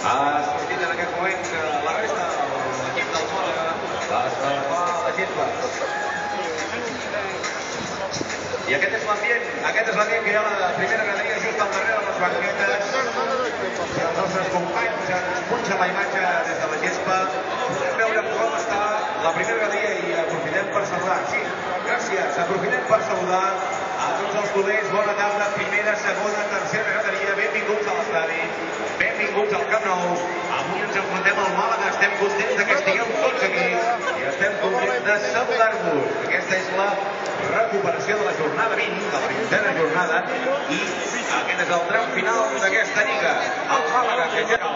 Ha sortit en aquest moment la resta de l'equip del Màlaga d'escalfar la gespa. I aquest és l'ambient que hi ha a la primera graderia just al darrere de les banquetes. Si els nostres companys ens punxen la imatge des de la gespa, podem veure com està la primera graderia i aprofitem per saludar. Sí, gràcies. Aprofitem per saludar a tots els culers. Bona tarda, primera, segona, tercera graderia. Benvinguts a l'estadi, benvinguts al Camp Nou. Avui ens enfrontem al Màlaga. Estem contents que estigueu tots aquí i estem contents de saludar-vos. Aquesta és la recuperació de la jornada 20, de la 20a jornada, i aquest és el tram final d'aquesta lliga. El Màlaga, que ja